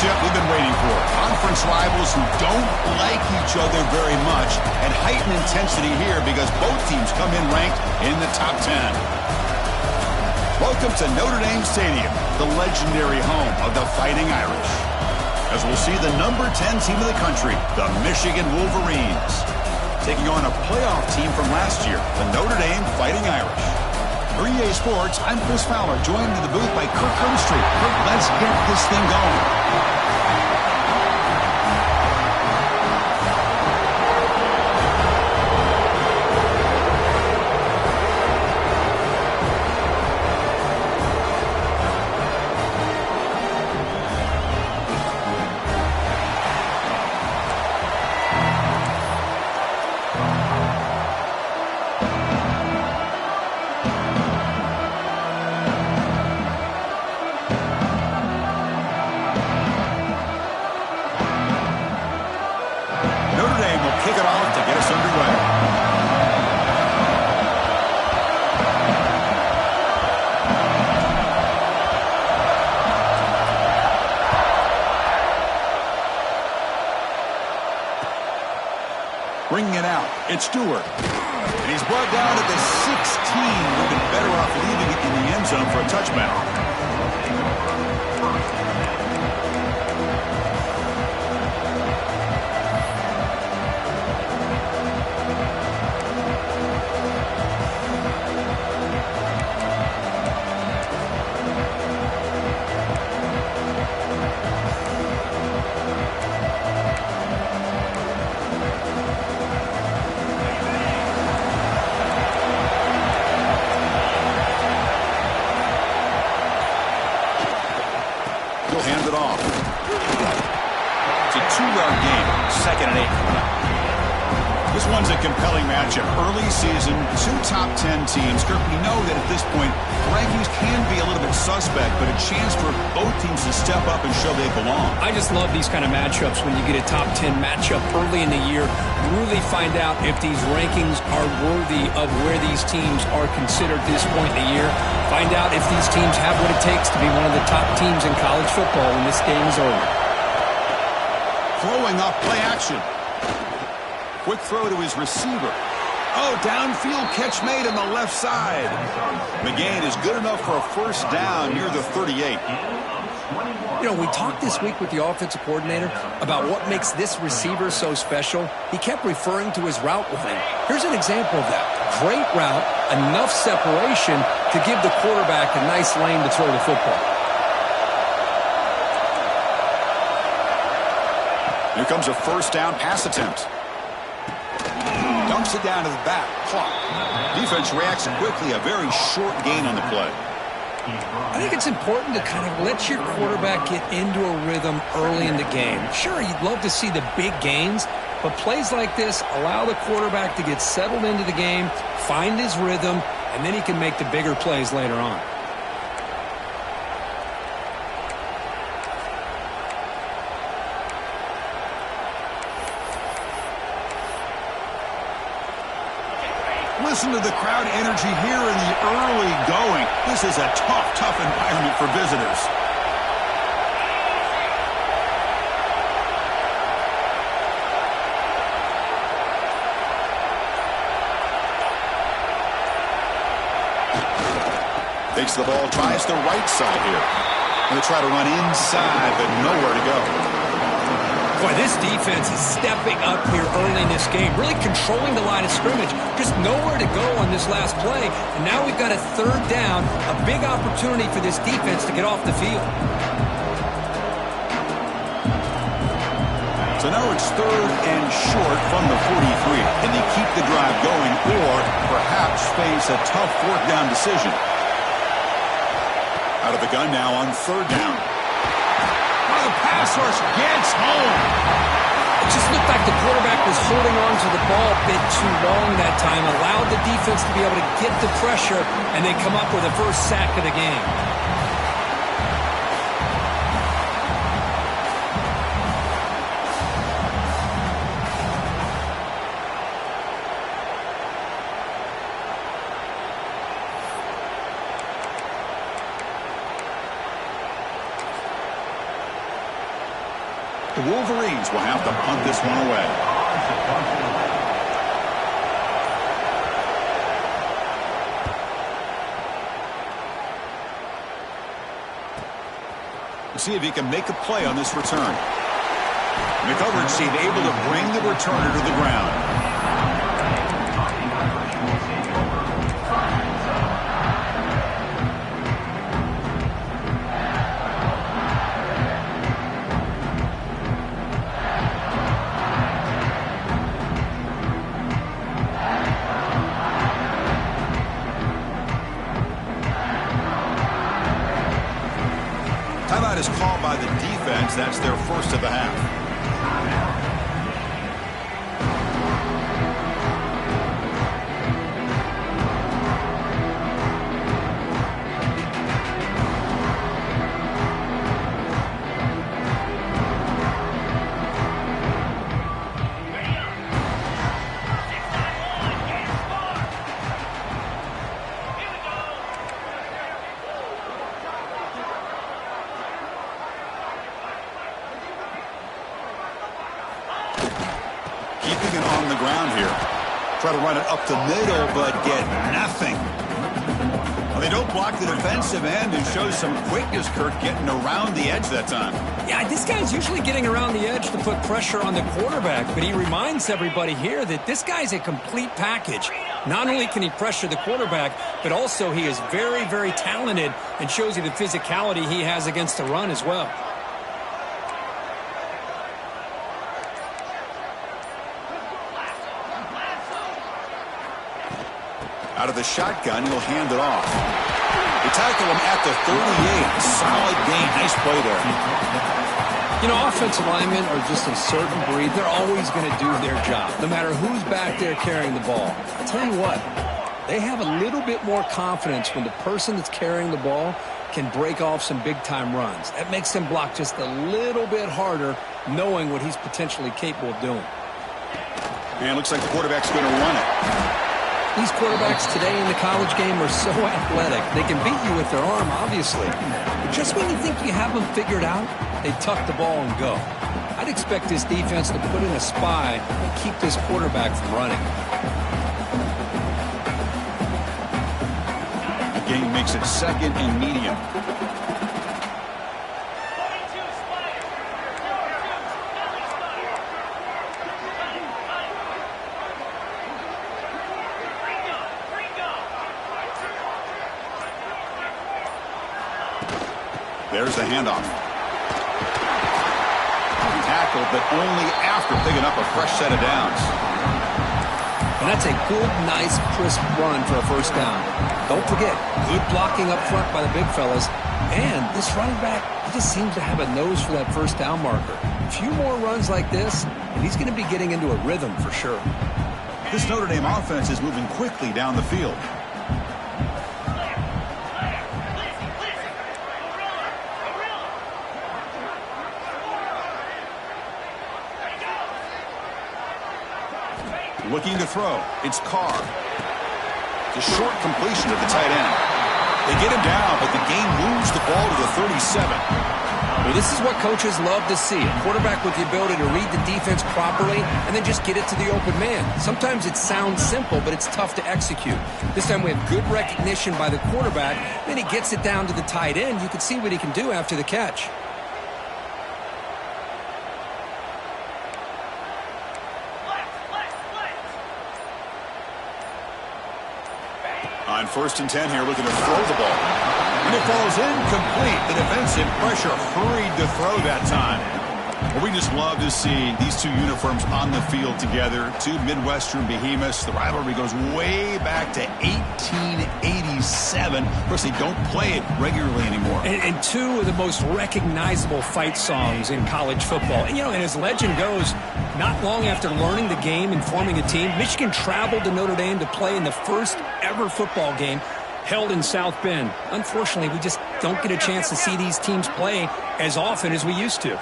matchup we've been waiting for. Conference rivals who don't like each other very much, and heightened intensity here because both teams come in ranked in the top 10. Welcome to Notre Dame Stadium, the legendary home of the Fighting Irish. As we'll see the number 10 team of the country, the Michigan Wolverines, taking on a playoff team from last year, the Notre Dame Fighting Irish. For EA Sports, I'm Chris Fowler, joined in the booth by Kirk Grimstreet. Kirk, let's get this thing going. Kick it off to get us underway. Bringing it out, it's Stewart. And he's brought down at the 16. Would have been better off leaving it in the end zone for a touchback. He'll hand it off. It's a 2-yard gain. 2nd and 8 coming up. This one's a compelling matchup. Early season, 2 top 10 teams. Kirk, we know that at this point, rankings can be a little bit suspect, but a chance for both teams to step up and show they belong. I just love these kind of matchups when you get a top 10 matchup early in the year. Really find out if these rankings are worthy of where these teams are considered this point in the year. Find out if these teams have what it takes to be one of the top teams in college football when this game is over. Throwing off play action. Quick throw to his receiver. Oh, downfield catch made on the left side. McGain is good enough for a first down near the 38. You know, we talked this week with the offensive coordinator about what makes this receiver so special. He kept referring to his route running. Here's an example of that. Great route, enough separation to give the quarterback a nice lane to throw the football. Here comes a first down pass attempt. Dumps it down to the back. Clock. Defense reacts quickly. A very short gain on the play. I think it's important to kind of let your quarterback get into a rhythm early in the game. Sure, you'd love to see the big gains, but plays like this allow the quarterback to get settled into the game, find his rhythm, and then he can make the bigger plays later on. Listen to the crowd energy here in the early going. This is a tough environment for visitors. Takes the ball, tries the right side here. Going to try to run inside, but nowhere to go. Boy, this defense is stepping up here early in this game, really controlling the line of scrimmage. Just nowhere to go on this last play, and now we've got a 3rd down, a big opportunity for this defense to get off the field. So now it's 3rd and short from the 43. Can they keep the drive going or perhaps face a tough 4th down decision? Out of the gun now on 3rd down. The pass rush gets home. It just looked like the quarterback was holding on to the ball a bit too long that time, allowed the defense to be able to get the pressure, and they come up with the first sack of the game. The Wolverines will have to punt this one away. See if he can make a play on this return. The coverage team able to bring the returner to the ground. Timeout is called by the defense. That's their first of the half. Keeping it on the ground here. Try to run it up the middle, but get nothing. Well, they don't block the defensive end and shows some quickness, Kurt, getting around the edge that time. Yeah, this guy's usually getting around the edge to put pressure on the quarterback, but he reminds everybody here that this guy's a complete package. Not only can he pressure the quarterback, but also he is very, very talented and shows you the physicality he has against the run as well. Out of the shotgun, he'll hand it off. They tackle him at the 38. Solid gain. Nice play there. You know, offensive linemen are just a certain breed. They're always going to do their job, no matter who's back there carrying the ball. I'll tell you what, they have a little bit more confidence when the person that's carrying the ball can break off some big-time runs. That makes them block just a little bit harder, knowing what he's potentially capable of doing. And it looks like the quarterback's going to run it. These quarterbacks today in the college game are so athletic. They can beat you with their arm, obviously. But just when you think you have them figured out, they tuck the ball and go. I'd expect this defense to put in a spy and keep this quarterback from running. The game makes it second and medium. There's the handoff. Tackled, but only after picking up a fresh set of downs. And that's a good, nice, crisp run for a first down. Don't forget, good blocking up front by the big fellas. And this running back, he just seems to have a nose for that first down marker. A few more runs like this, and he's going to be getting into a rhythm for sure. This Notre Dame offense is moving quickly down the field. Looking to throw. It's Carr. It's a short completion to the tight end. They get him down, but the game moves the ball to the 37. Well, this is what coaches love to see. A quarterback with the ability to read the defense properly and then just get it to the open man. Sometimes it sounds simple, but it's tough to execute. This time we have good recognition by the quarterback. Then he gets it down to the tight end. You can see what he can do after the catch. On 1st and 10 here, looking to throw the ball. And it falls incomplete. The defensive pressure hurried to throw that time. Well, we just love to see these two uniforms on the field together. Two Midwestern behemoths. The rivalry goes way back to 1887. Of course, they don't play it regularly anymore. And two of the most recognizable fight songs in college football. And, you know, and as legend goes, not long after learning the game and forming a team, Michigan traveled to Notre Dame to play in the first ever football game held in South Bend. Unfortunately, we just don't get a chance to see these teams play as often as we used to.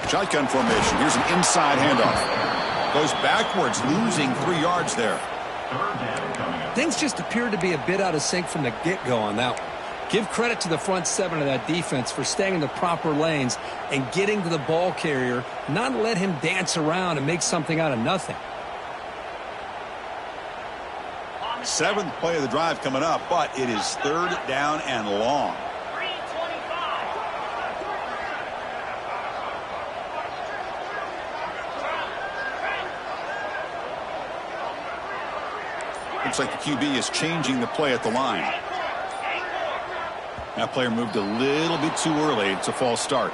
Shotgun formation. Here's an inside handoff. Goes backwards, losing 3 yards there. Things just appeared to be a bit out of sync from the get-go on that one. Give credit to the front seven of that defense for staying in the proper lanes and getting to the ball carrier, not let him dance around and make something out of nothing. 7th play of the drive coming up, but it is 3rd down and long. Looks like the QB is changing the play at the line. That player moved a little bit too early. It's a false start.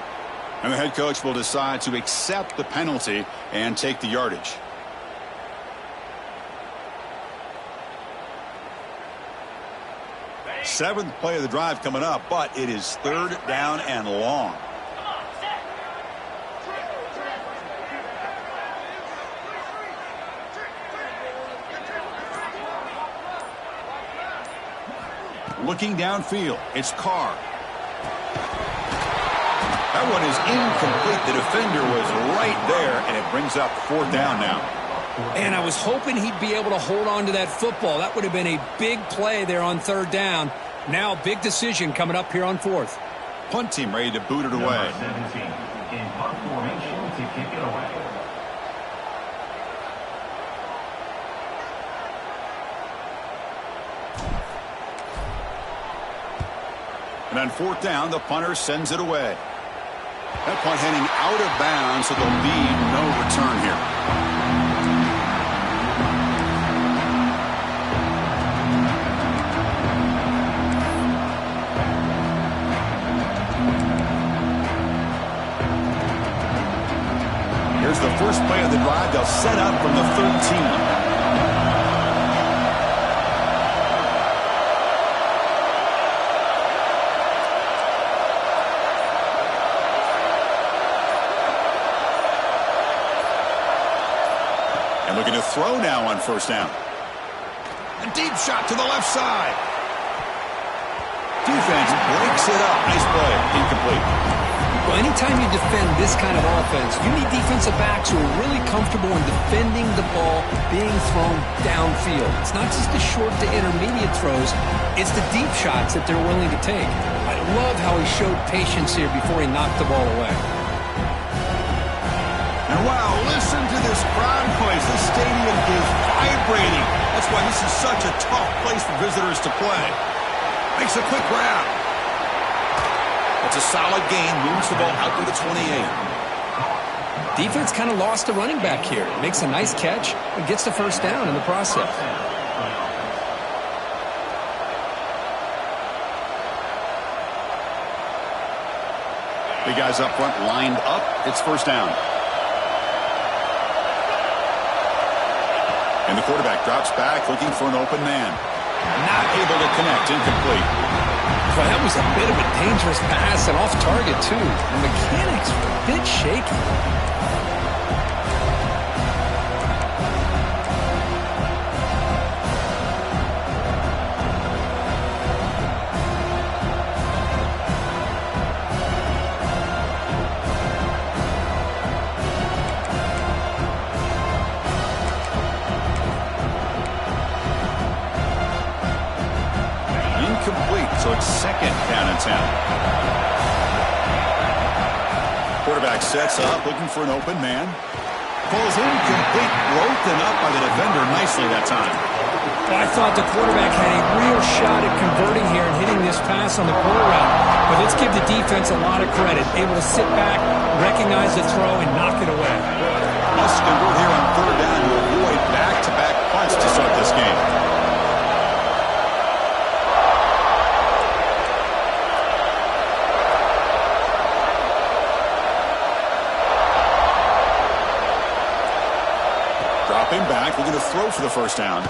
And the head coach will decide to accept the penalty and take the yardage. Seventh play of the drive coming up, but it is 3rd down and long. Looking downfield, it's Carr. That one is incomplete. The defender was right there, and it brings up 4th down now. And I was hoping he'd be able to hold on to that football. That would have been a big play there on 3rd down. Now, big decision coming up here on 4th. Punt team ready to boot it away. 17 in punt formation to kick it away. And on 4th down, the punter sends it away. That punt heading out of bounds, so there'll be no return here. Here's the first play of the drive. They'll set up from the 13. Looking to throw now on 1st down. A deep shot to the left side. Defense breaks it up. Nice play. Incomplete. Well, anytime you defend this kind of offense, you need defensive backs who are really comfortable in defending the ball being thrown downfield. It's not just the short to intermediate throws. It's the deep shots that they're willing to take. I love how he showed patience here before he knocked the ball away. And wow, listen to this crowd noise. This stadium is vibrating. That's why this is such a tough place for visitors to play. Makes a quick grab. It's a solid gain. Moves the ball out to the 28. Defense kind of lost a running back here. Makes a nice catch and gets the 1st down in the process. Big guys up front lined up. It's 1st down. And the quarterback drops back looking for an open man. Not able to connect. Incomplete. Well, that was a bit of a dangerous pass and off target, too. The mechanics were a bit shaky. So it's 2nd down and 10. Quarterback sets up, looking for an open man. Falls incomplete, broken up by the defender nicely that time. Well, I thought the quarterback had a real shot at converting here and hitting this pass on the quarter route. But let's give the defense a lot of credit. Able to sit back, recognize the throw, and knock it away. Must convert here on 3rd down to avoid back-to-back punts to start this game. Dropping back, looking to throw for the 1st down.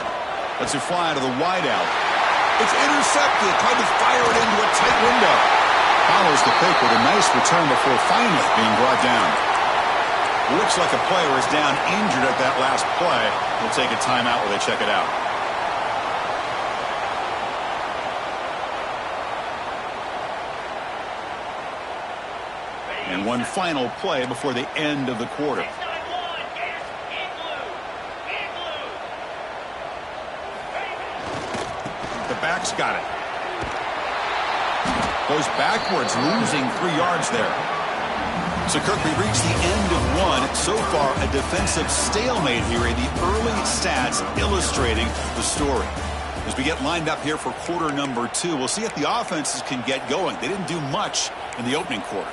Lets it fly to the wideout. It's intercepted. Tried to fire it into a tight window. Follows the pick with a nice return before finally being brought down. Looks like a player is down injured at that last play. We'll take a timeout while they check it out. And one final play before the end of the quarter. The back's got it. Goes backwards, losing 3 yards there. So, Kirk, we reached the end of one. So far, a defensive stalemate here in the early stats illustrating the story. As we get lined up here for quarter number 2, we'll see if the offenses can get going. They didn't do much in the opening quarter.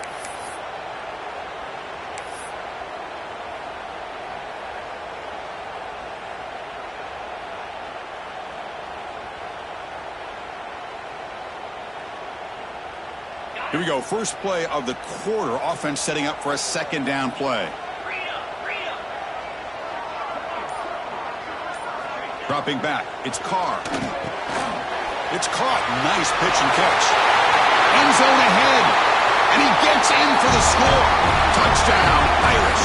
Here we go. First play of the quarter. Offense setting up for a second down play. Dropping back. It's Carr. It's caught. Nice pitch and catch. End zone ahead. And he gets in for the score. Touchdown, Irish.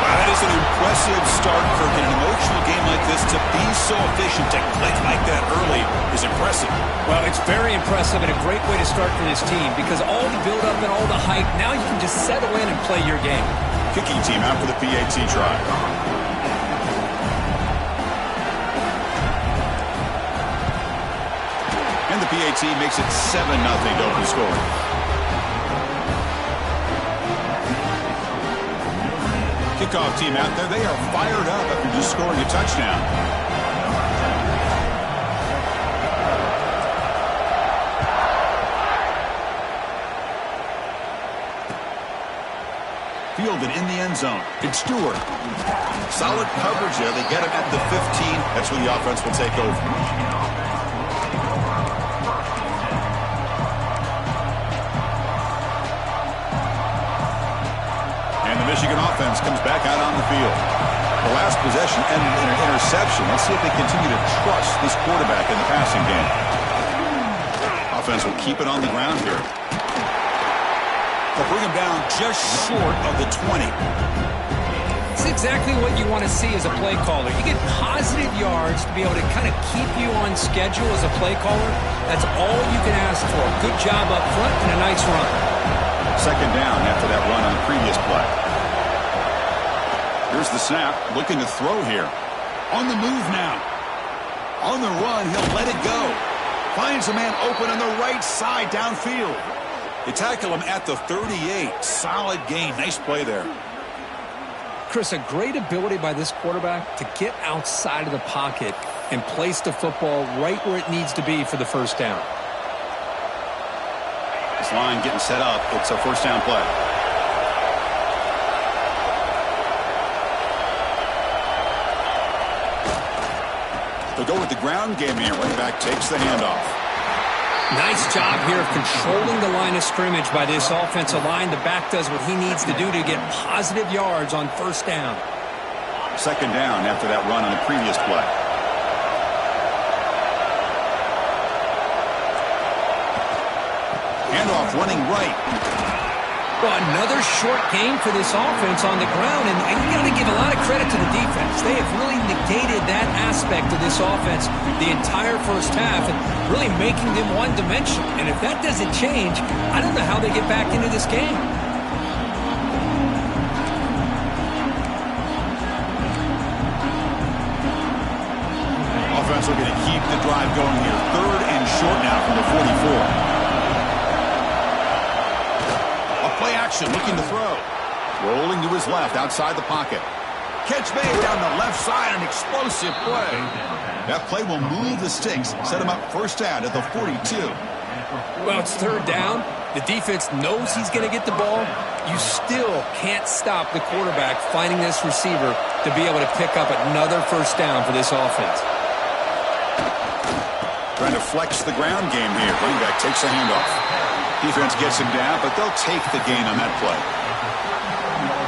Wow, that is an impressive start, Kirk. In an emotional game like this, to be so efficient, to click like that early is impressive. Well, it's very impressive and a great way to start for this team because all the build-up and all the hype, now you can just settle in and play your game. Kicking team out for the PAT try. And the PAT makes it 7-0 to open scoring. Kickoff team out there. They are fired up after just scoring a touchdown. Fielded in the end zone. It's Stewart. Solid coverage there. They get him at the 15. That's where the offense will take over. And the Michigan offense comes back out on the field. The last possession ended in an interception. Let's see if they continue to trust this quarterback in the passing game. Offense will keep it on the ground here. They'll bring him down just short of the 20. It's exactly what you want to see as a play caller. You get positive yards to be able to kind of keep you on schedule as a play caller. That's all you can ask for. Good job up front and a nice run. Second down after that run on the previous play. Here's the snap, looking to throw here. On the move now. On the run, he'll let it go. Finds a man open on the right side downfield. They tackle him at the 38. Solid gain. Nice play there. Chris, a great ability by this quarterback to get outside of the pocket and place the football right where it needs to be for the first down. This line getting set up. It's a first down play. They'll go with the ground game here. Running back takes the handoff. Nice job here of controlling the line of scrimmage by this offensive line. The back does what he needs to do to get positive yards on first down. Second down after that run on the previous play. Handoff running right. Well, another short game for this offense on the ground, and you got to give a lot of credit to the defense. They have really negated that aspect of this offense the entire first half and really making them one-dimensional. And if that doesn't change, I don't know how they get back into this game. Offense looking to keep the drive going here. Third and short now from the 44. Play action, looking to throw. Rolling to his left, outside the pocket. Catch made down the left side, an explosive play. That play will move the sticks, set him up first down at the 42. Well, it's third down. The defense knows he's going to get the ball. You still can't stop the quarterback finding this receiver to be able to pick up another first down for this offense. Trying to flex the ground game here. Running back takes a handoff. Defense gets him down, but they'll take the gain on that play.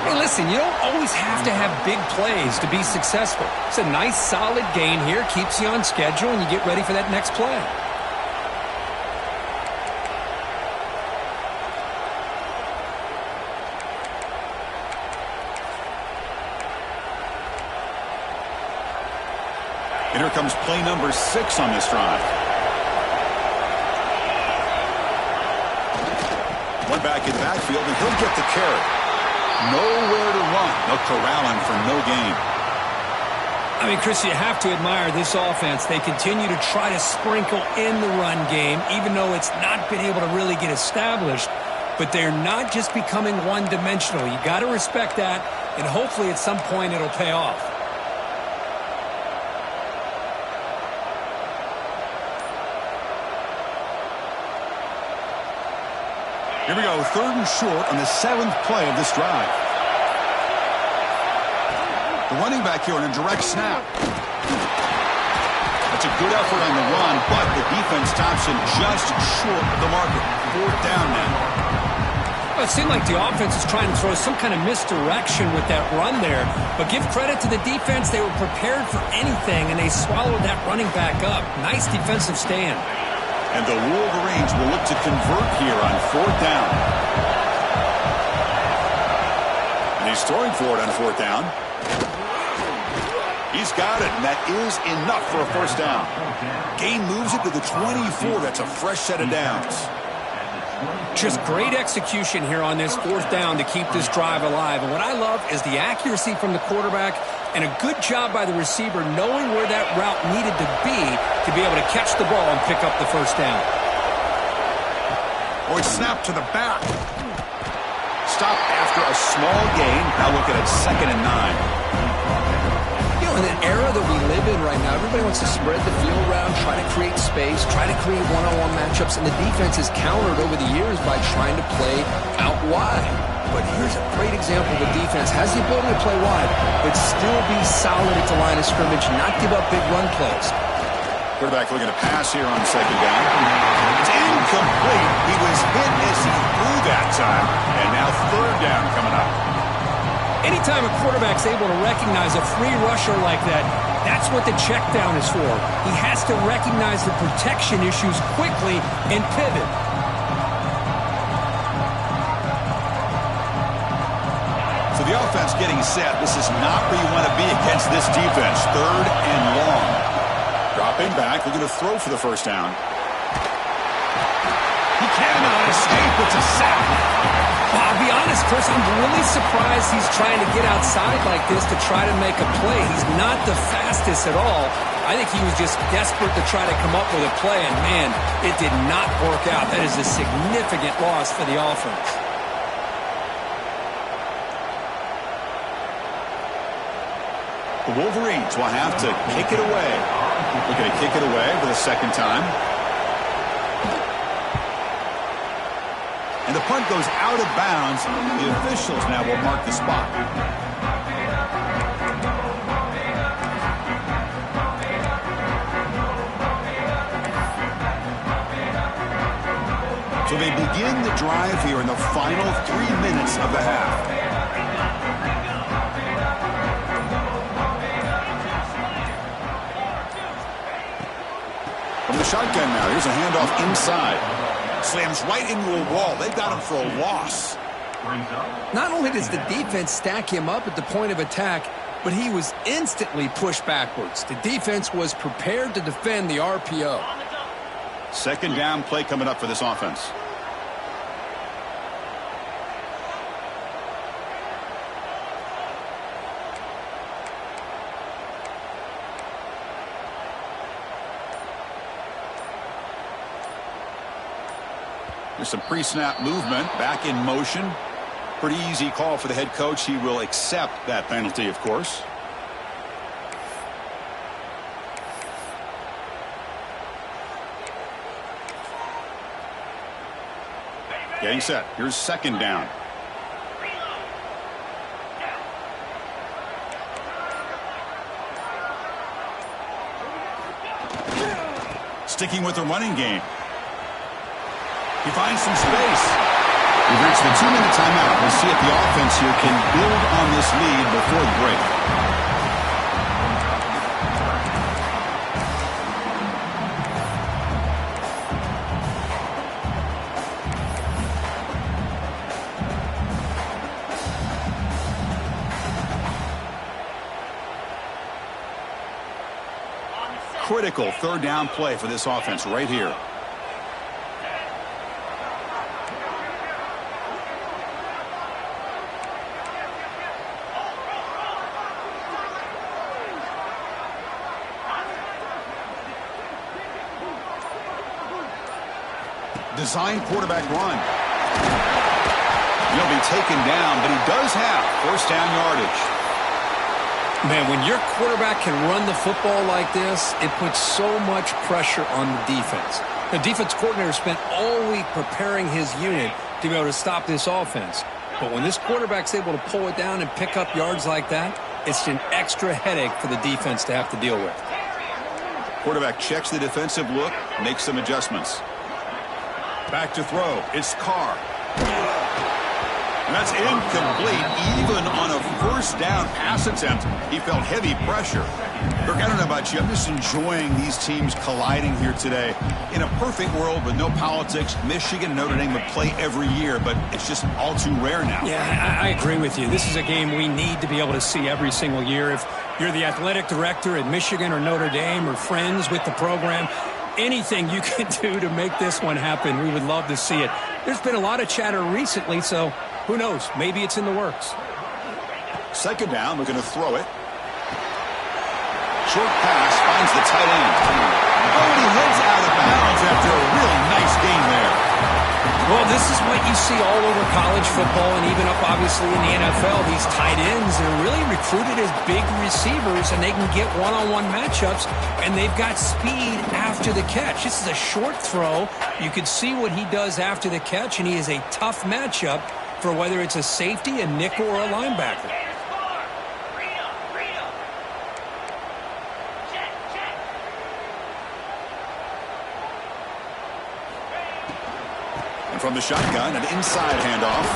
Hey, listen, you don't always have to have big plays to be successful. It's a nice, solid gain here. Keeps you on schedule, and you get ready for that next play. And here comes play number 6 on this drive. One back in the backfield, and he'll get the carry. Nowhere to run. They'll corral him for no gain. I mean, Chris, you have to admire this offense. They continue to try to sprinkle in the run game, even though it's not been able to really get established. But they're not just becoming one-dimensional. You got to respect that, and hopefully at some point it'll pay off. Here we go, 3rd and short on the 7th play of this drive. The running back here on a direct snap. That's a good effort on the run, but the defense stops him just short of the marker. 4th down now. Well, it seemed like the offense is trying to throw some kind of misdirection with that run there. But give credit to the defense. They were prepared for anything, and they swallowed that running back up. Nice defensive stand. And the Wolverines will look to convert here on 4th down. And he's throwing for it on 4th down. He's got it, and that is enough for a 1st down. Gain moves it to the 24. That's a fresh set of downs. Just great execution here on this 4th down to keep this drive alive. And what I love is the accuracy from the quarterback and a good job by the receiver knowing where that route needed to be able to catch the ball and pick up the 1st down. Or it's snapped to the back. Stop after a small gain. Now looking at 2nd and 9. In an era that we live in right now, everybody wants to spread the field around, try to create space, try to create one-on-one matchups, and the defense has countered over the years by trying to play out wide. But here's a great example of a defense has the ability to play wide, but still be solid at the line of scrimmage, not give up big run plays. Quarterback looking to pass here on 2nd down. It's incomplete. He was hit as he threw that time, and now 3rd down coming up. Anytime a quarterback's able to recognize a free rusher like that, that's what the check down is for. He has to recognize the protection issues quickly and pivot. So the offense getting set. This is not where you want to be against this defense. 3rd and long. Dropping back, looking to throw for the 1st down. He cannot escape. It's a sack. I'll be honest, Chris, I'm really surprised he's trying to get outside like this to try to make a play. He's not the fastest at all. I think he was just desperate to try to come up with a play, and man, it did not work out. That is a significant loss for the offense. The Wolverines will have to kick it away. Looking to kick it away for the 2nd time. And the punt goes out of bounds. The officials now will mark the spot. So they begin the drive here in the final 3 minutes of the half. From the shotgun now, here's a handoff inside. Slams right into a wall. They've got him for a loss. Not only does the defense stack him up at the point of attack, but he was instantly pushed backwards. The defense was prepared to defend the RPO. 2nd down play coming up for this offense. There's some pre-snap movement, back in motion. Pretty easy call for the head coach. He will accept that penalty, of course. Getting set. Here's 2nd down. Sticking with the running game. He finds some space. We've reached the 2-minute timeout. We'll see if the offense here can build on this lead before the break. Critical 3rd down play for this offense right here. Design quarterback run. He'll be taken down, but he does have first down yardage. Man, when your quarterback can run the football like this, it puts so much pressure on the defense. The defense coordinator spent all week preparing his unit to be able to stop this offense. But when this quarterback's able to pull it down and pick up yards like that, it's an extra headache for the defense to have to deal with. Quarterback checks the defensive look, makes some adjustments. Back to throw. It's Carr. And that's incomplete. Even on a first down pass attempt, he felt heavy pressure. Kirk, I don't know about you. I'm just enjoying these teams colliding here today. In a perfect world with no politics, Michigan and Notre Dame would play every year, but it's just all too rare now. Yeah, I agree with you. This is a game we need to be able to see every single year. If you're the athletic director at Michigan or Notre Dame or friends with the program, anything you can do to make this one happen, we would love to see it. There's been a lot of chatter recently, so who knows? Maybe it's in the works. Second down, we're going to throw it. Short pass finds the tight end. Oh, and he heads out of bounds after a real nice gain there. Well, this is what you see all over college football and even up, obviously, in the NFL. These tight ends are really recruited as big receivers, and they can get one-on-one matchups, and they've got speed after the catch. This is a short throw. You can see what he does after the catch, and he is a tough matchup for whether it's a safety, a nickel, or a linebacker. And from the shotgun, an inside handoff.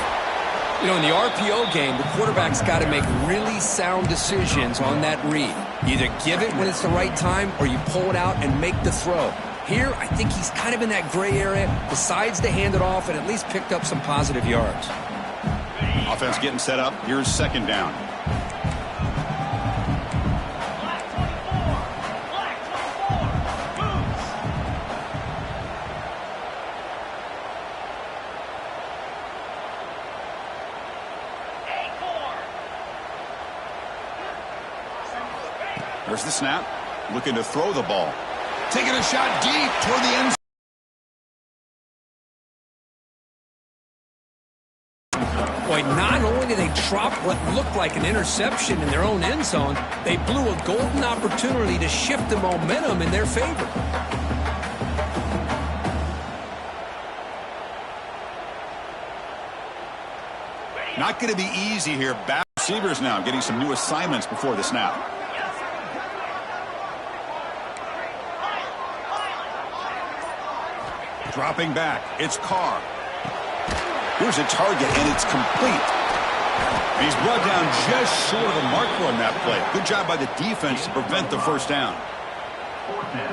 You know, in the RPO game, the quarterback's got to make really sound decisions on that read. Either give it when it's the right time or you pull it out and make the throw. Here, I think he's kind of in that gray area, decides to hand it off and at least picked up some positive yards. Offense getting set up. Here's second down. There's the snap. Looking to throw the ball. Taking a shot deep toward the end zone. Boy, not only did they drop what looked like an interception in their own end zone, they blew a golden opportunity to shift the momentum in their favor. Not going to be easy here. Back receivers now getting some new assignments before the snap. Dropping back. It's Carr. Here's a target, and it's complete. He's brought down just short of the marker on that play. Good job by the defense to prevent the first down.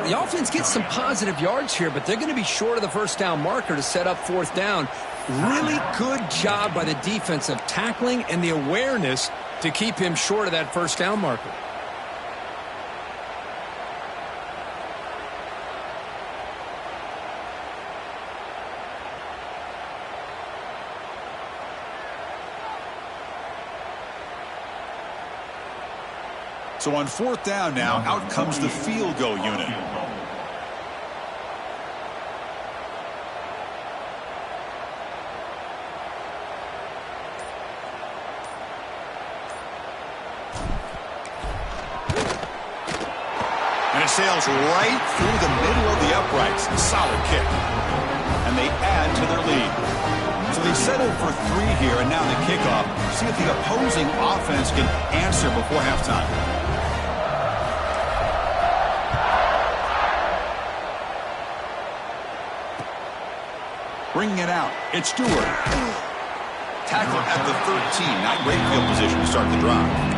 The offense gets some positive yards here, but they're going to be short of the first down marker to set up fourth down. Really good job by the defense of tackling and the awareness to keep him short of that first down marker. So on fourth down now, out comes the field goal unit. And it sails right through the middle of the uprights. Solid kick. And they add to their lead. So they settled for 3 here, and now the kickoff. See if the opposing offense can answer before halftime. Bringing it out. It's Stewart. Tackle at the 13. Not great field position to start the drive.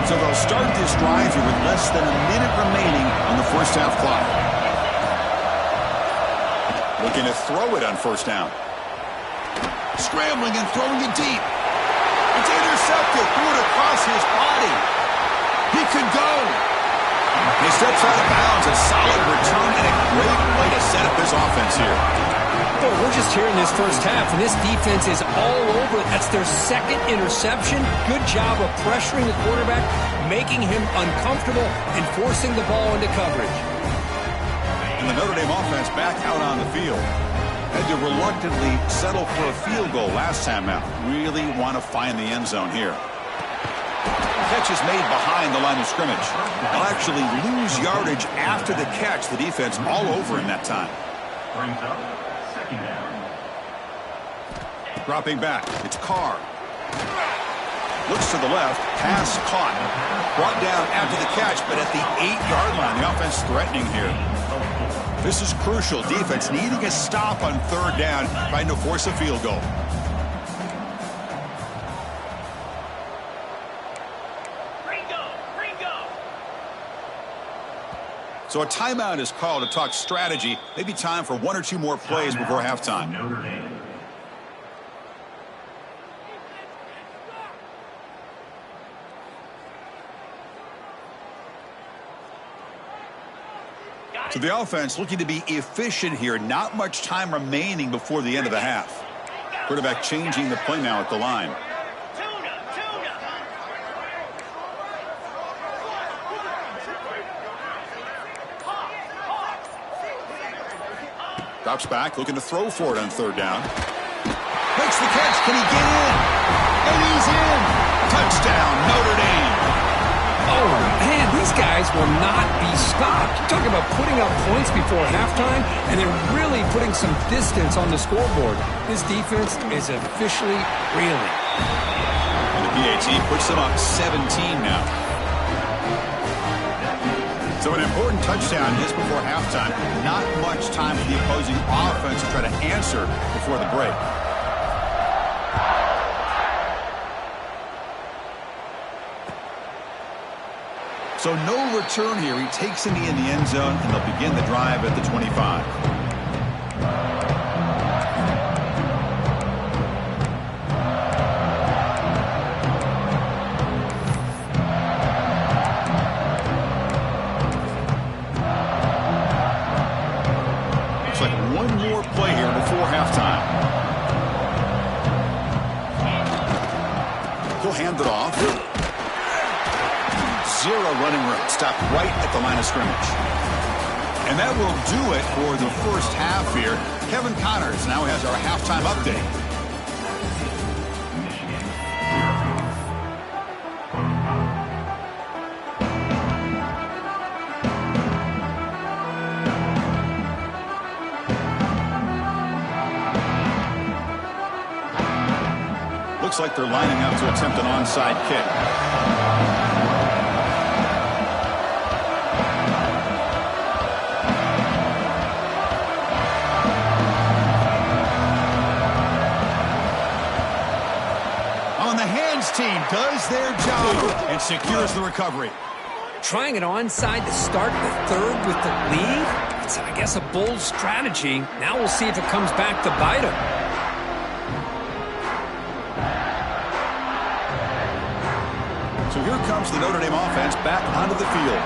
So they'll start this drive here with less than a minute remaining on the first half clock. Looking to throw it on first down. Scrambling and throwing it deep. It's intercepted. Threw it across his body. He could go. He steps out of bounds. A solid return and a great way to set up his offense here. Boy, we're just here in this first half, and this defense is all over. That's their second interception. Good job of pressuring the quarterback, making him uncomfortable, and forcing the ball into coverage. And the Notre Dame offense back out on the field. Had to reluctantly settle for a field goal last time out. Really want to find the end zone here. Catch is made behind the line of scrimmage. They'll actually lose yardage after the catch. The defense all over in that time. Brings up second down. Dropping back. It's Carr. Looks to the left. Pass caught. Brought down after the catch, but at the 8-yard line. The offense threatening here. This is crucial. Defense needing a stop on third down, trying to force a field goal. So a timeout is called to talk strategy. Maybe time for 1 or 2 more plays before halftime. Notre Dame. So the offense looking to be efficient here. Not much time remaining before the end of the half. Quarterback changing the play now at the line. Drops back, looking to throw for it on third down. Makes the catch. Can he get in? And he's in. Touchdown, Notre Dame. Oh, man, these guys will not be stopped. You're talking about putting up points before halftime, and then really putting some distance on the scoreboard. This defense is officially reeling. And the PAT puts them up 17 now. So an important touchdown just before halftime. Not much time for the opposing offense to try to answer before the break. So no return here. He takes it in the end zone, and they'll begin the drive at the 25. Hand it off. Zero running room. Stopped right at the line of scrimmage. And that will do it for the first half here. Kevin Connors now has our halftime update. Looks like they're lining up to attempt an onside kick. On the hands team does their job and secures the recovery. Trying it onside to start the third with the lead? It's, I guess, a bold strategy. Now we'll see if it comes back to bite them. So here comes the Notre Dame offense back onto the field.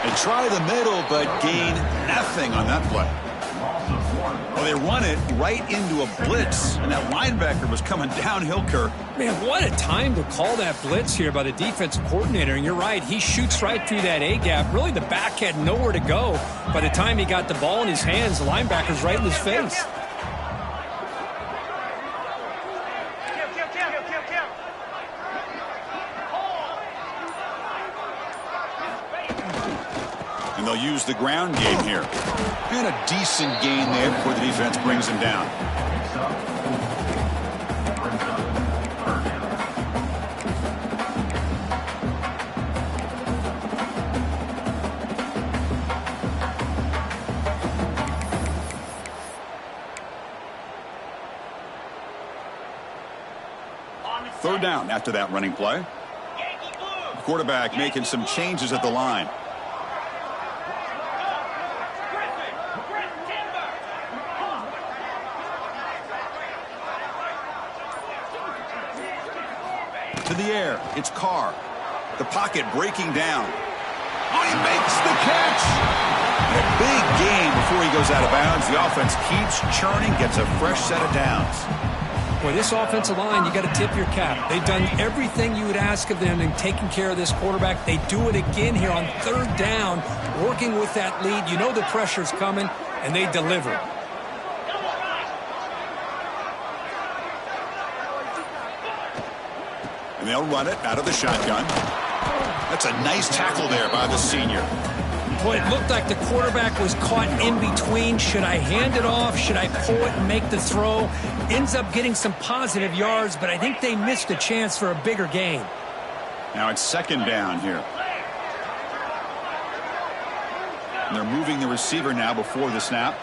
They try the middle, but gain nothing on that play. Well, they run it right into a blitz, and that linebacker was coming downhill, Kirk. Man, what a time to call that blitz here by the defensive coordinator. And you're right, he shoots right through that A-gap. Really, the back had nowhere to go. By the time he got the ball in his hands, the linebacker's right in his face. And they'll use the ground game here. And a decent gain there before the defense brings him down. Third down after that running play. Quarterback making some changes at the line. to the air. It's Carr. The pocket breaking down. Oh, he makes the catch. And a big gain before he goes out of bounds. The offense keeps churning, gets a fresh set of downs. Boy, this offensive line, you got to tip your cap. They've done everything you would ask of them in taking care of this quarterback. They do it again here on third down, working with that lead. You know the pressure's coming, and they deliver. And they'll run it out of the shotgun. That's a nice tackle there by the senior. Boy, it looked like the quarterback was caught in between. Should I hand it off? Should I pull it and make the throw? Ends up getting some positive yards, but I think they missed a chance for a bigger gain. Now it's second down here. And they're moving the receiver now before the snap.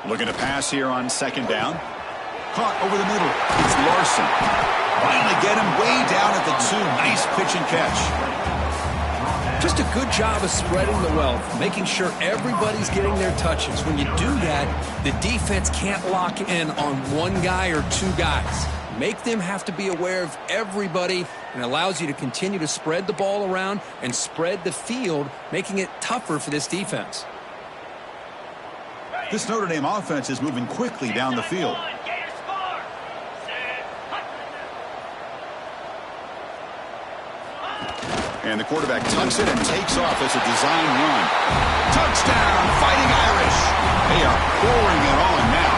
Looking to pass here on second down. Caught over the middle. It's Larson. Finally get him way down at the 2. Nice pitch and catch. Just a good job of spreading the wealth, making sure everybody's getting their touches. When you do that, the defense can't lock in on one guy or two guys. Make them have to be aware of everybody, and allows you to continue to spread the ball around and spread the field, making it tougher for this defense. This Notre Dame offense is moving quickly down the field. And the quarterback tucks it and takes off as a design run. Touchdown, Fighting Irish. They are pouring it on now.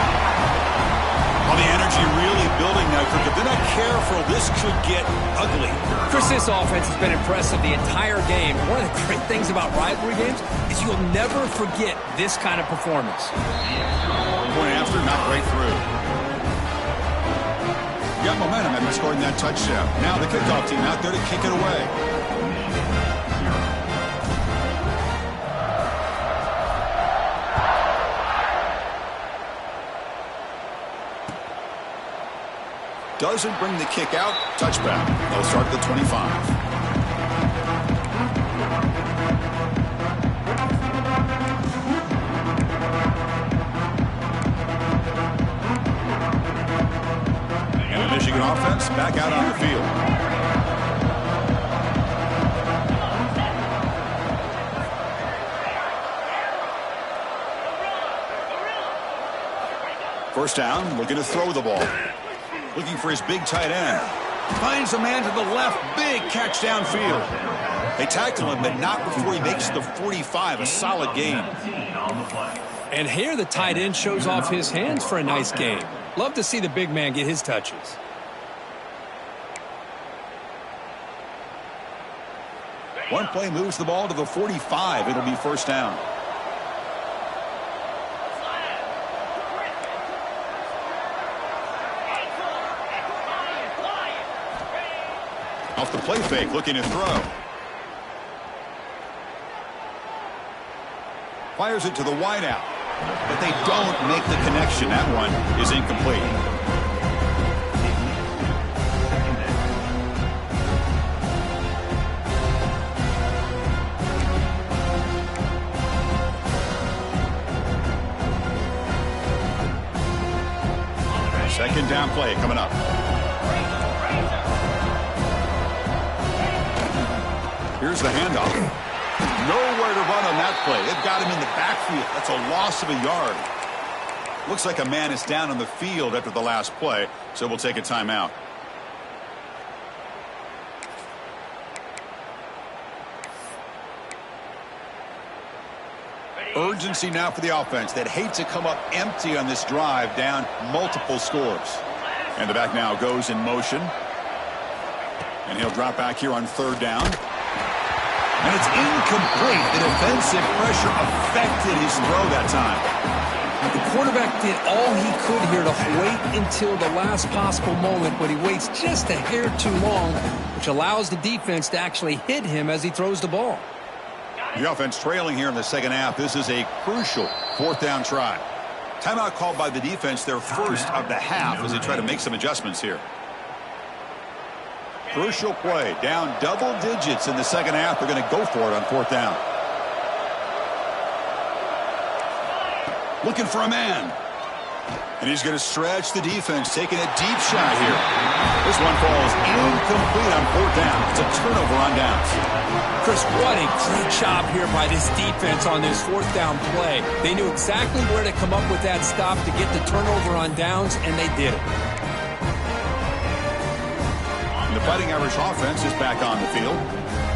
Well, the energy really building now. If they're not careful, this could get ugly. Chris, this offense has been impressive the entire game. One of the great things about rivalry games is you'll never forget this kind of performance. Point after, not right through. Got momentum after scoring that touchdown. Now the kickoff team out there to kick it away. Doesn't bring the kick out. Touchback. They'll start at the 25. And the Michigan offense back out on the field. First down, looking to throw the ball. Looking for his big tight end. Finds a man to the left. Big catch downfield. They tackle him, but not before he makes the 45. A solid gain. And here the tight end shows off his hands for a nice game. Love to see the big man get his touches. One play moves the ball to the 45. It'll be first down. Off the play fake, looking to throw. Fires it to the wideout. But they don't make the connection. That one is incomplete. Second down play coming up. Here's the handoff. Nowhere to run on that play. They've got him in the backfield. That's a loss of a yard. Looks like a man is down on the field after the last play, so we'll take a timeout. Urgency now for the offense that hate to come up empty on this drive, down multiple scores. And the back now goes in motion. And he'll drop back here on third down. And it's incomplete. The defensive pressure affected his throw that time. The quarterback did all he could here to wait until the last possible moment, but he waits just a hair too long, which allows the defense to actually hit him as he throws the ball. The offense trailing here in the second half. This is a crucial fourth down try. Timeout called by the defense, their first of the half, as they try to make some adjustments here. Crucial play, down double digits in the second half. They're going to go for it on fourth down. Looking for a man. And he's going to stretch the defense, taking a deep shot here. This one falls incomplete on 4th down. It's a turnover on downs. Chris, what a great job here by this defense on this 4th down play. They knew exactly where to come up with that stop to get the turnover on downs, and they did it. And the Fighting Irish offense is back on the field.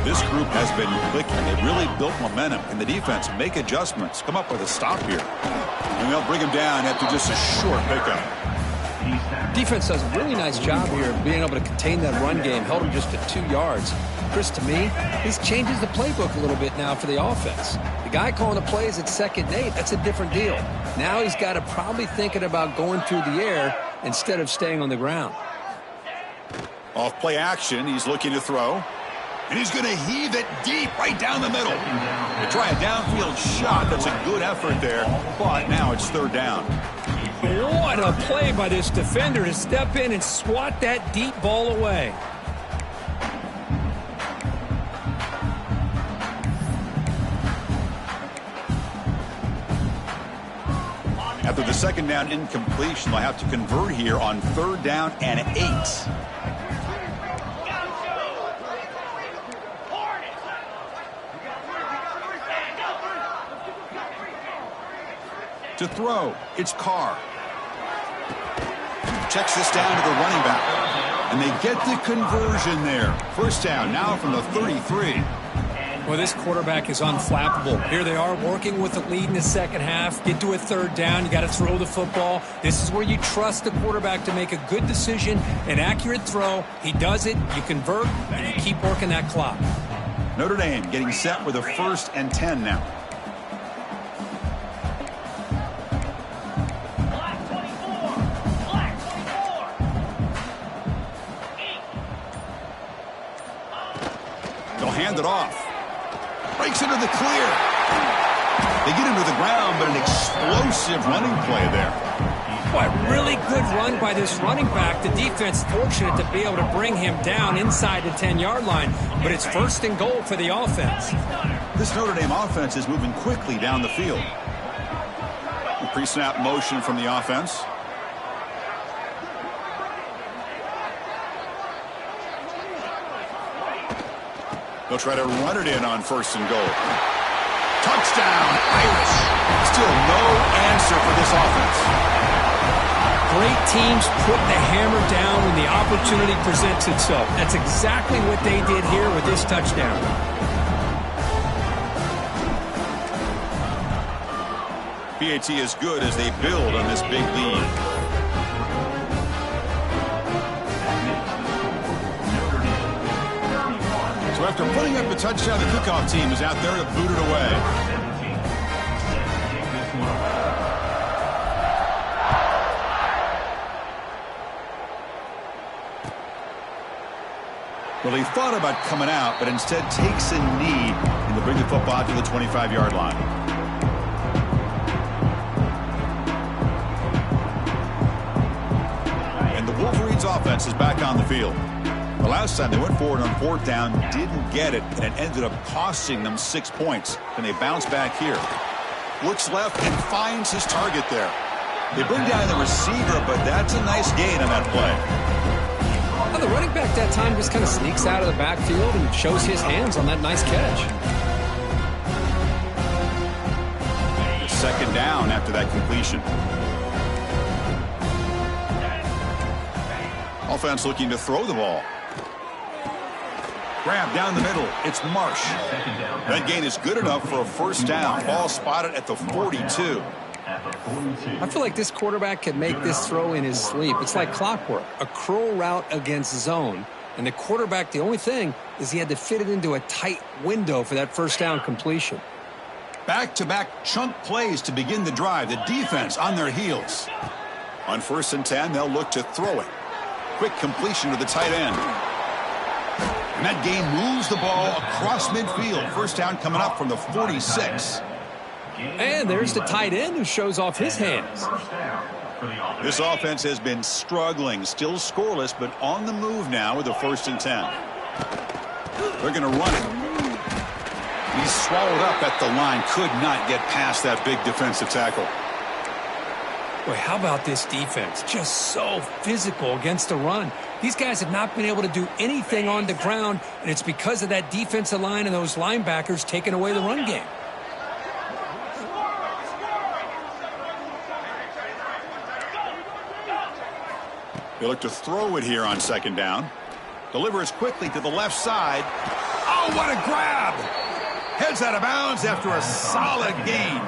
This group has been clicking. They've really built momentum. And the defense make adjustments, come up with a stop here. And they'll bring him down after just a short pickup. Defense does a really nice job here of being able to contain that run game. Held him just at 2 yards. Chris, to me, this changes the playbook a little bit now for the offense. The guy calling the plays at 2nd and 8, that's a different deal. Now he's got to probably thinking about going through the air instead of staying on the ground. Off play action, he's looking to throw. And he's going to heave it deep right down the middle. They try a downfield shot. That's a good effort there. But now it's 3rd down. What a play by this defender to step in and swat that deep ball away. After the 2nd down incompletion, they'll have to convert here on 3rd down and 8. To throw, it's Carr. Checks this down to the running back. And they get the conversion there. 1st down now from the 33. Well, this quarterback is unflappable. Here they are working with the lead in the 2nd half. Get to a 3rd down. You got to throw the football. This is where you trust the quarterback to make a good decision, an accurate throw. He does it. You convert, and you keep working that clock. Notre Dame getting set with a 1st and 10 now. Hand it off. Breaks into the clear. They get him to the ground, but an explosive running play there. What really good run by this running back. The defense fortunate to be able to bring him down inside the 10-yard line, but it's 1st and goal for the offense. This Notre Dame offense is moving quickly down the field. Pre-snap motion from the offense. They'll try to run it in on 1st and goal. Touchdown, Irish. Still no answer for this offense. Great teams put the hammer down when the opportunity presents itself. That's exactly what they did here with this touchdown. PAT is good as they build on this big lead. So after putting up a touchdown, the kickoff team is out there to boot it away. Well, he thought about coming out, but instead takes a knee and to bring the football to the 25-yard line. And the Wolverines' offense is back on the field. The last time they went forward on 4th down, didn't get it, and it ended up costing them 6 points. And they bounce back here. Looks left and finds his target there. They bring down the receiver, but that's a nice gain on that play. Well, the running back that time just kind of sneaks out of the backfield and shows his hands on that nice catch. 2nd down after that completion. Offense looking to throw the ball. Grab down the middle. It's Marsh. That gain is good enough for a 1st down. Ball spotted at the 42. I feel like this quarterback can make this throw in his sleep. It's like clockwork. A curl route against zone. And the quarterback, the only thing is he had to fit it into a tight window for that 1st down completion. Back-to-back chunk plays to begin the drive. The defense on their heels. On 1st and 10, they'll look to throw it. Quick completion to the tight end. And that game moves the ball across midfield. 1st down coming up from the 46. And there's the tight end who shows off his hands. This offense has been struggling. Still scoreless, but on the move now with a 1st and 10. They're going to run it. He's swallowed up at the line. Could not get past that big defensive tackle. Boy, how about this defense? Just so physical against the run. These guys have not been able to do anything on the ground, and it's because of that defensive line and those linebackers taking away the run game. They look to throw it here on second down. Delivers quickly to the left side. Oh, what a grab! Heads out of bounds after a solid gain.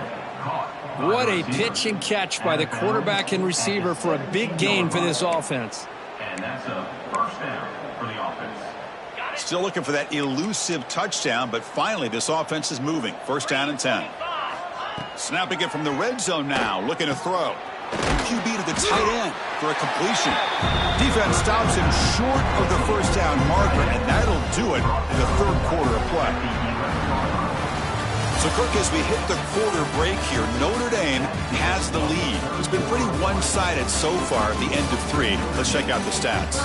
What a pitch and catch by the quarterback and receiver for a big gain for this offense. And that's a first down for the offense. Still looking for that elusive touchdown, but finally this offense is moving. First down and 10. Snapping it from the red zone now, looking to throw. QB to the tight end for a completion. Defense stops him short of the first down marker, and that'll do it in the third quarter of play. So, Kirk, as we hit the quarter break here, Notre Dame has the lead. It's been pretty one-sided so far at the end of 3. Let's check out the stats.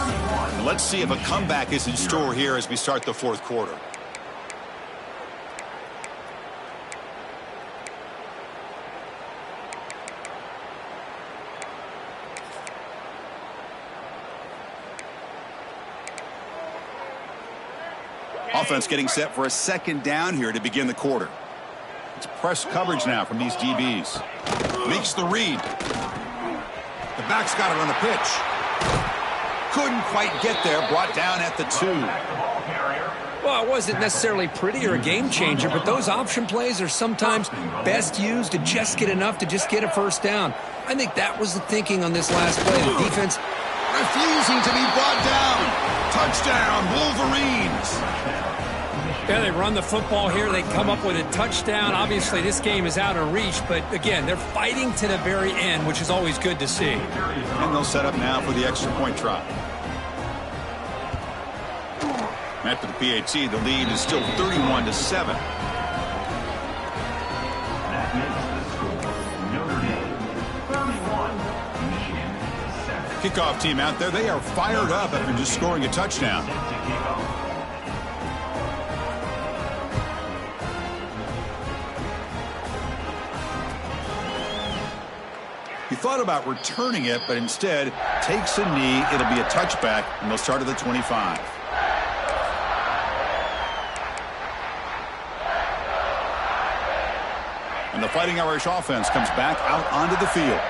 And let's see if a comeback is in store here as we start the fourth quarter. Offense getting set for a second down here to begin the quarter. It's press coverage now from these DBs. Makes the read. The back's got it on the pitch. Couldn't quite get there. Brought down at the 2. Well, it wasn't necessarily pretty or a game changer, but those option plays are sometimes best used to just get enough to just get a first down. I think that was the thinking on this last play. The defense refusing to be brought down. Touchdown, Wolverines. Yeah, they run the football here. They come up with a touchdown. Obviously, this game is out of reach, but again, they're fighting to the very end, which is always good to see. And they'll set up now for the extra point try. After the PAT, the lead is still 31-7. That makes the score Notre Dame 31, Michigan 7. Kickoff team out there, they are fired up after just scoring a touchdown. He thought about returning it, but instead takes a knee. It'll be a touchback, and they'll start at the 25. And the Fighting Irish offense comes back out onto the field.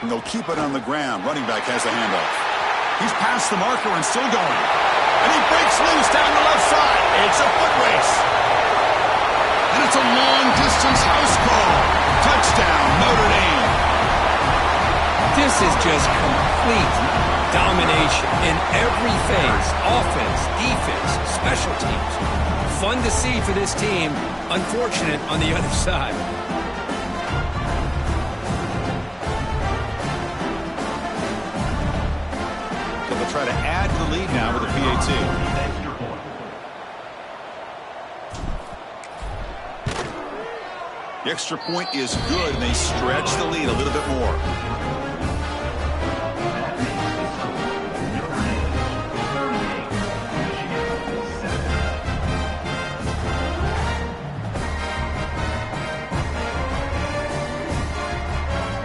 And they'll keep it on the ground. Running back has the handoff. He's past the marker and still going. And he breaks loose down the left side. It's a foot race. And it's a long-distance house call. Touchdown, Notre Dame. This is just complete domination in every phase. Offense, defense, special teams. Fun to see for this team. Unfortunate on the other side. Try to add to the lead now with the PAT. The extra point is good, and they stretch the lead a little bit more.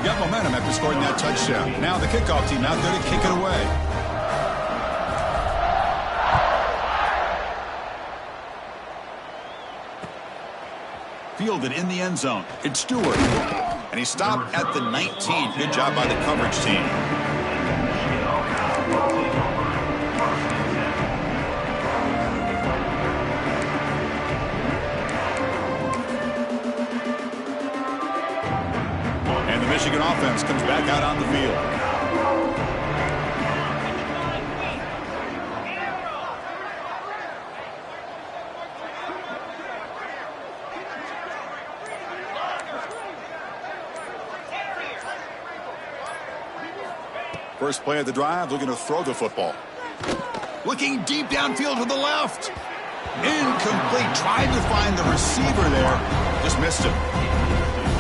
Got momentum after scoring that touchdown. Now the kickoff team out there to kick it away. Fielded in the end zone. It's Stewart. And he stopped at the 19. Good job by the coverage team. And the Michigan offense comes back out on the field. First play of the drive, looking to throw the football. Looking deep downfield to the left. Incomplete. Tried to find the receiver there. Just missed him.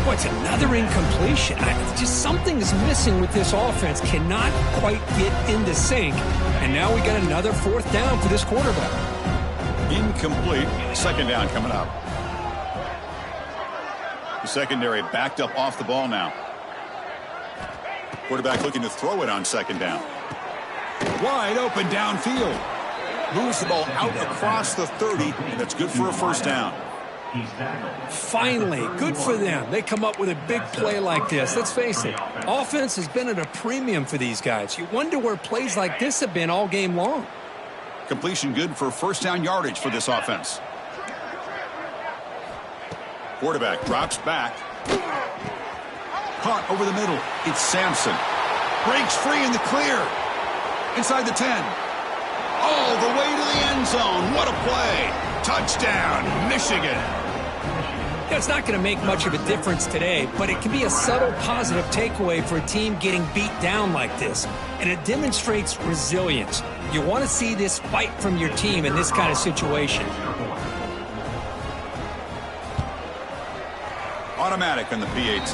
Boy, it's another incompletion. Just something is missing with this offense. Cannot quite get into sync. And now we got another fourth down for this quarterback. Incomplete. Second down coming up. The secondary backed up off the ball now. Quarterback looking to throw it on second down. Wide open downfield. Moves the ball out across the 30, and that's good for a first down. Finally, good for them. They come up with a big play like this. Let's face it, offense has been at a premium for these guys. You wonder where plays like this have been all game long. Completion good for first down yardage for this offense. Quarterback drops back. Caught over the middle. It's Sampson. Breaks free in the clear. Inside the 10. All the way to the end zone. What a play. Touchdown, Michigan. Yeah, it's not going to make much of a difference today, but it can be a subtle positive takeaway for a team getting beat down like this. And it demonstrates resilience. You want to see this fight from your team in this kind of situation. Automatic on the PAT.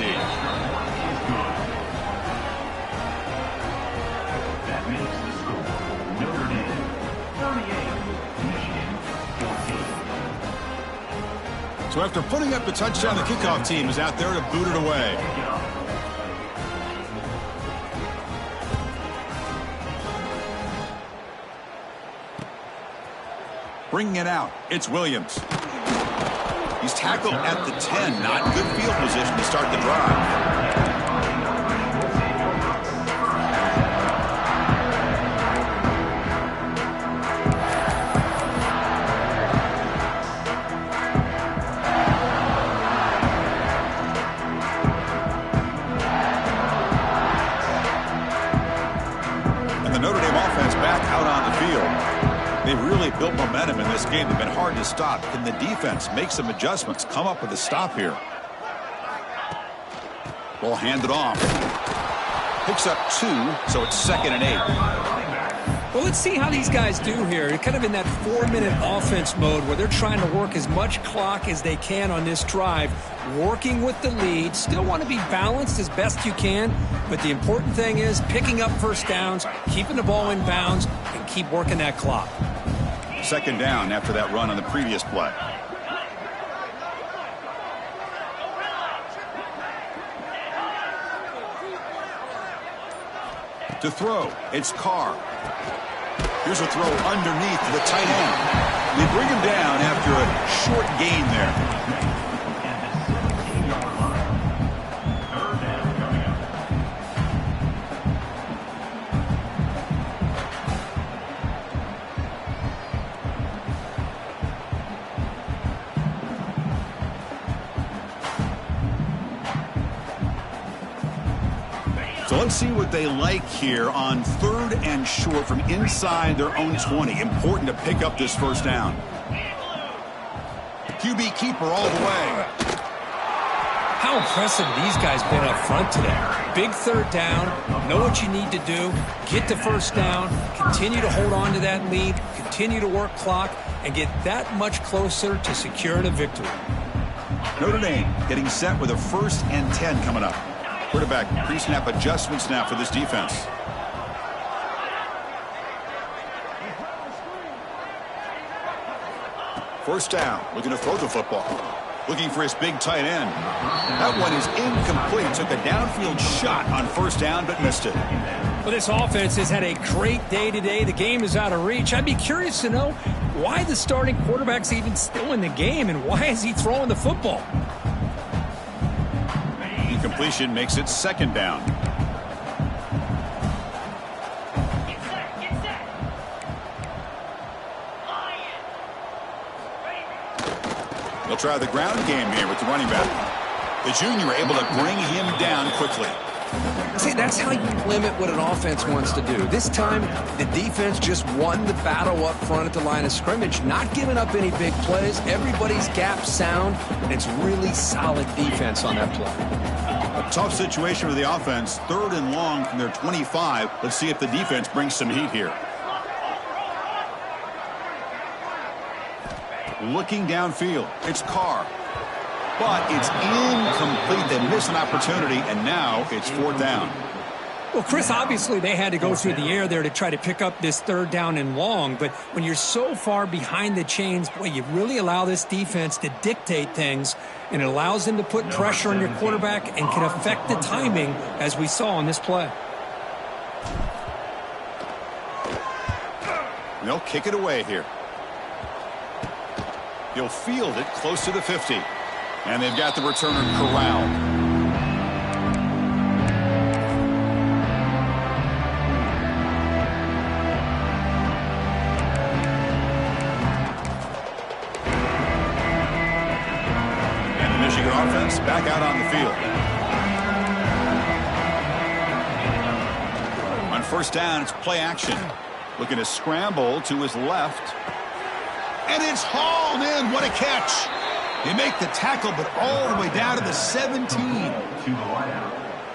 That makes the score Notre Dame 38, Michigan 14. So after putting up the touchdown, the kickoff team is out there to boot it away. Bringing it out, it's Williams. He's tackled at the 10. Not good field position to start the drive. And the Notre Dame offense back out on the field. They've really built momentum in this game. They've been hard to stop. Can the defense make some adjustments, come up with a stop here? Ball handed off. Picks up 2, so it's 2nd and 8. Well, let's see how these guys do here. They're kind of in that 4-minute offense mode where they're trying to work as much clock as they can on this drive, working with the lead. Still want to be balanced as best you can, but the important thing is picking up first downs, keeping the ball in bounds, and keep working that clock. 2nd down after that run on the previous play. To throw, it's Carr. Here's a throw underneath the tight end. They bring him down after a short gain there. So let's see what they like here on 3rd and short from inside their own 20. Important to pick up this first down. QB keeper all the way. How impressive these guys been up front today. Big 3rd down, know what you need to do, get the first down, continue to hold on to that lead, continue to work clock, and get that much closer to securing a victory. Notre Dame getting set with a 1st and 10 coming up. Quarterback pre-snap adjustments now for this defense. First down, looking to throw the football. Looking for his big tight end. That one is incomplete. Took a downfield shot on first down, but missed it. Well, this offense has had a great day today. The game is out of reach. I'd be curious to know why the starting quarterback's even still in the game, and why is he throwing the football? Incompletion makes it 2nd down. They'll try the ground game here with the running back. The junior able to bring him down quickly. See, that's how you limit what an offense wants to do. This time, the defense just won the battle up front at the line of scrimmage, not giving up any big plays. Everybody's gap sound, and it's really solid defense on that play. A tough situation for the offense. 3rd and long from their 25. Let's see if the defense brings some heat here. Looking downfield, it's Carr. But it's incomplete. They miss an opportunity, and now it's 4th down. Well, Chris, obviously they had to go through the air there to try to pick up this third down and long, but when you're so far behind the chains, boy, you really allow this defense to dictate things, and it allows them to put pressure on your quarterback and can affect the timing, as we saw on this play. They'll kick it away here. He'll field it close to the 50. And they've got the returner corralled. And the Michigan offense back out on the field. On first down, it's play action. Looking to scramble to his left. And it's hauled in. What a catch. They make the tackle, but all the way down to the 17.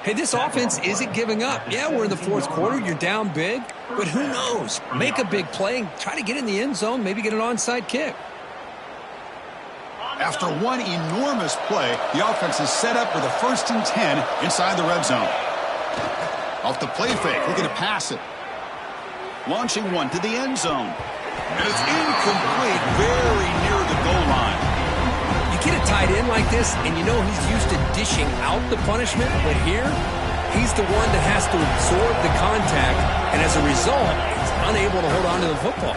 Hey, this offense isn't giving up. Yeah, we're in the fourth quarter. You're down big. But who knows? Make a big play and try to get in the end zone, maybe get an onside kick. After one enormous play, the offense is set up for the 1st and 10 inside the red zone. Off the play fake, looking to pass it. Launching one to the end zone. And it's incomplete, very near the goal line. You get a tight end like this, and you know he's used to dishing out the punishment, but here, he's the one that has to absorb the contact, and as a result, he's unable to hold on to the football.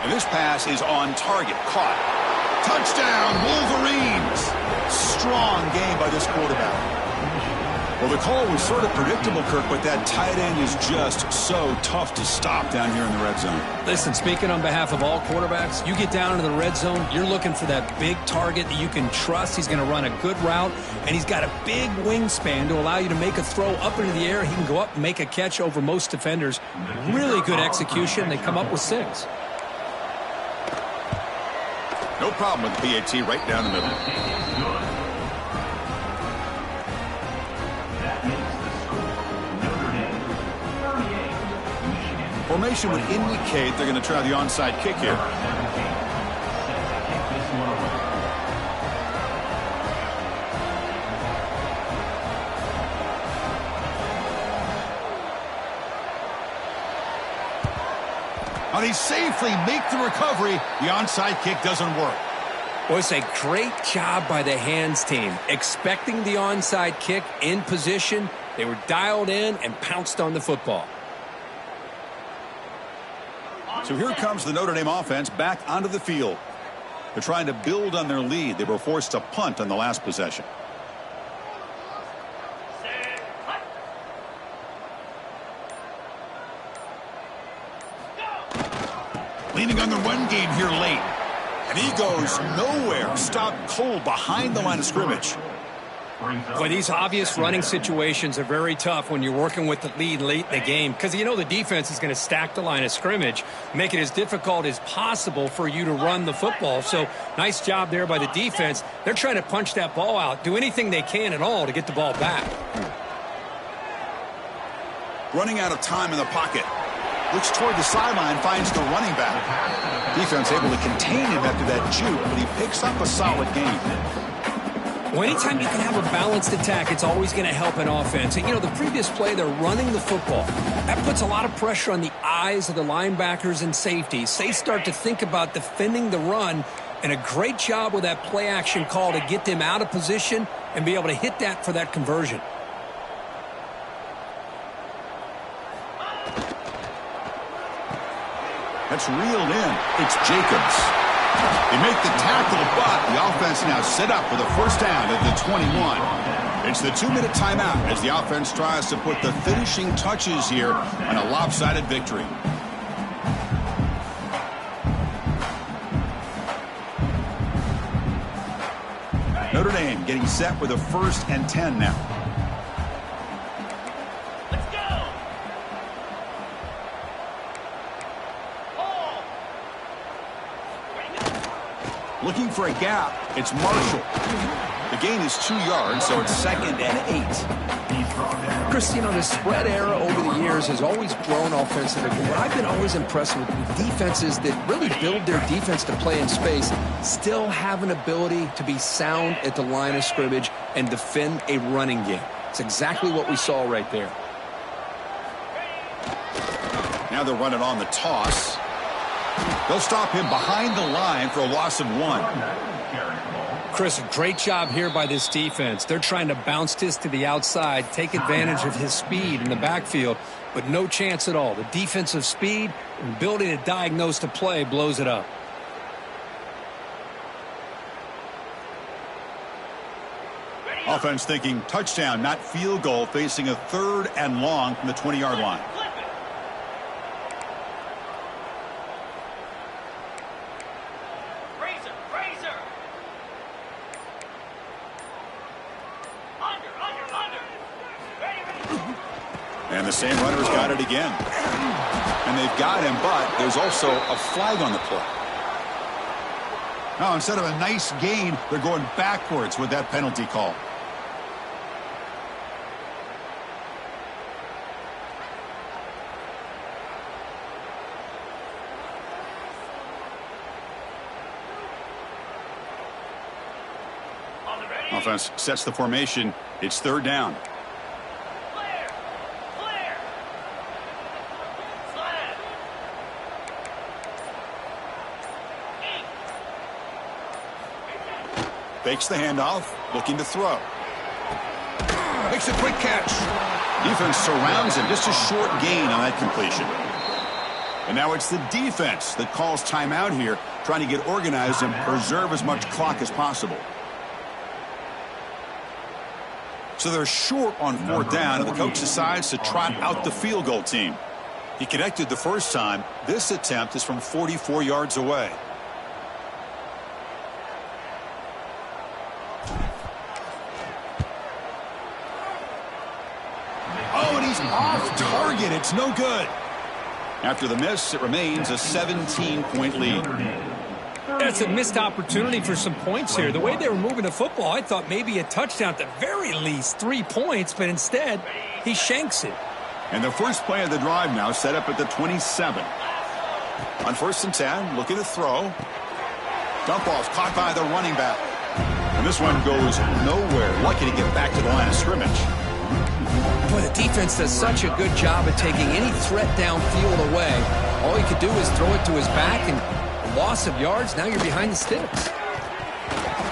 And this pass is on target, caught. Touchdown, Wolverines! Strong game by this quarterback. Well, the call was sort of predictable, Kirk, but that tight end is just so tough to stop down here in the red zone. Listen, speaking on behalf of all quarterbacks, you get down into the red zone, you're looking for that big target that you can trust. He's going to run a good route, and he's got a big wingspan to allow you to make a throw up into the air. He can go up and make a catch over most defenders. Really good execution. They come up with 6. No problem with the PAT right down the middle. Formation would indicate they're going to try the onside kick here. Now they safely make the recovery. The onside kick doesn't work. Well, it's a great job by the hands team. Expecting the onside kick in position, they were dialed in and pounced on the football. So here comes the Notre Dame offense back onto the field. They're trying to build on their lead. They were forced to punt on the last possession. Leaning on the run game here late. And he goes nowhere. Stopped cold behind the line of scrimmage. Boy, these obvious running situations are very tough when you're working with the lead late in the game because you know the defense is going to stack the line of scrimmage, make it as difficult as possible for you to run the football. So nice job there by the defense. They're trying to punch that ball out, do anything they can at all to get the ball back. Running out of time in the pocket. Looks toward the sideline, finds the running back. Defense able to contain him after that juke, but he picks up a solid gain. Well, anytime you can have a balanced attack, it's always going to help an offense. And, you know, the previous play, they're running the football. That puts a lot of pressure on the eyes of the linebackers and safeties. They start to think about defending the run, and a great job with that play action call to get them out of position and be able to hit that for that conversion. That's reeled in. It's Jacobs. They make the tackle, but the offense now set up for the first down at the 21. It's the 2-minute timeout as the offense tries to put the finishing touches here on a lopsided victory. Notre Dame getting set with a 1st and 10 now. Looking for a gap, it's Marshall. The gain is 2 yards, so it's 2nd and 8. Chris, you know, the spread era over the years has always grown offensively. But I've been always impressed with defenses that really build their defense to play in space, still have an ability to be sound at the line of scrimmage and defend a running game. It's exactly what we saw right there. Now they'll run it on the toss. They'll stop him behind the line for a loss of 1. Chris, a great job here by this defense. They're trying to bounce this to the outside, take advantage of his speed in the backfield, but no chance at all. The defensive speed and ability to diagnose the play blows it up. Offense thinking touchdown, not field goal, facing a 3rd and long from the 20-yard line. And the same runner's got it again. And they've got him, but there's also a flag on the play. Now, instead of a nice gain, they're going backwards with that penalty call. Offense sets the formation. It's 3rd down. Fakes the handoff, looking to throw. Makes a quick catch. Defense surrounds him, just a short gain on that completion. And now it's the defense that calls timeout here, trying to get organized and preserve as much clock as possible. So they're short on 4th down, and the coach decides to trot out the field goal team. He connected the first time. This attempt is from 44 yards away. Oh, and he's off target. It's no good. After the miss, it remains a 17-point lead. That's a missed opportunity for some points here. The way they were moving the football, I thought maybe a touchdown at the very least, 3 points, but instead he shanks it. And the first play of the drive now set up at the 27. On 1st and 10, looking to throw. Dump off caught by the running back. And this one goes nowhere. Lucky to get back to the line of scrimmage. Boy, the defense does such a good job of taking any threat downfield away. All he could do is throw it to his back, and a loss of yards, now you're behind the sticks.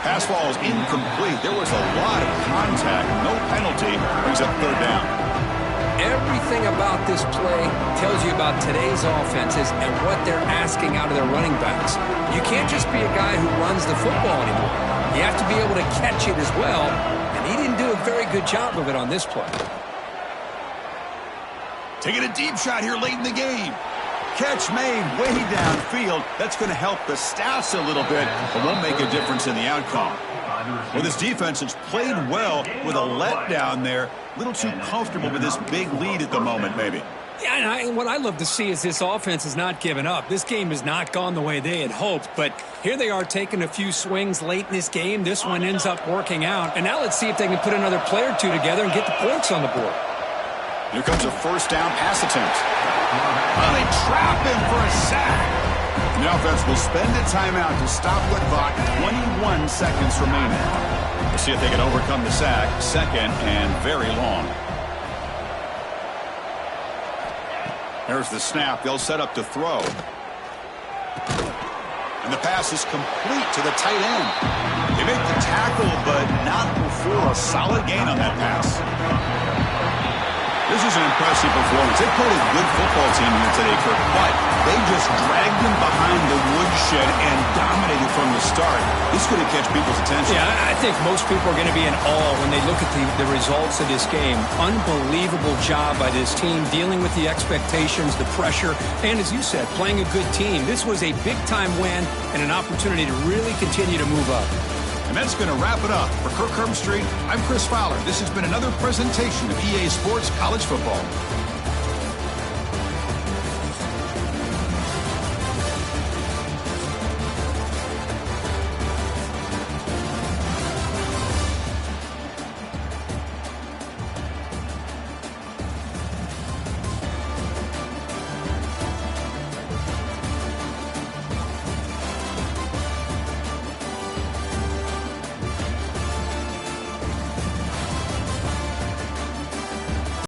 Pass ball is incomplete. There was a lot of contact. No penalty. Brings up 3rd down. Everything about this play tells you about today's offenses and what they're asking out of their running backs. You can't just be a guy who runs the football anymore. You have to be able to catch it as well, and he didn't do a very good job of it on this play. Taking a deep shot here late in the game. Catch made way downfield. That's going to help the stats a little bit, but won't make a difference in the outcome. Well, this defense has played well with a letdown there. A little too comfortable with this big lead at the moment, maybe. Yeah, and what I love to see is this offense has not given up. This game has not gone the way they had hoped, but here they are taking a few swings late in this game. This one ends up working out, and now let's see if they can put another play or two together and get the points on the board. Here comes a 1st down pass attempt. Oh, they trap him for a sack. The offense will spend a timeout to stop the clock. 21 seconds remaining. We'll see if they can overcome the sack. 2nd and very long. There's the snap. They'll set up to throw. And the pass is complete to the tight end. They make the tackle, but not before a solid gain on that pass. This is an impressive performance. They played a good football team here today, Kirk, but they just dragged them behind the woodshed and dominated from the start. This could have catch people's attention. Yeah, I think most people are going to be in awe when they look at the results of this game. Unbelievable job by this team, dealing with the expectations, the pressure, and as you said, playing a good team. This was a big-time win and an opportunity to really continue to move up. And that's going to wrap it up. For Kirk Herbstreit, I'm Chris Fowler. This has been another presentation of EA Sports College Football.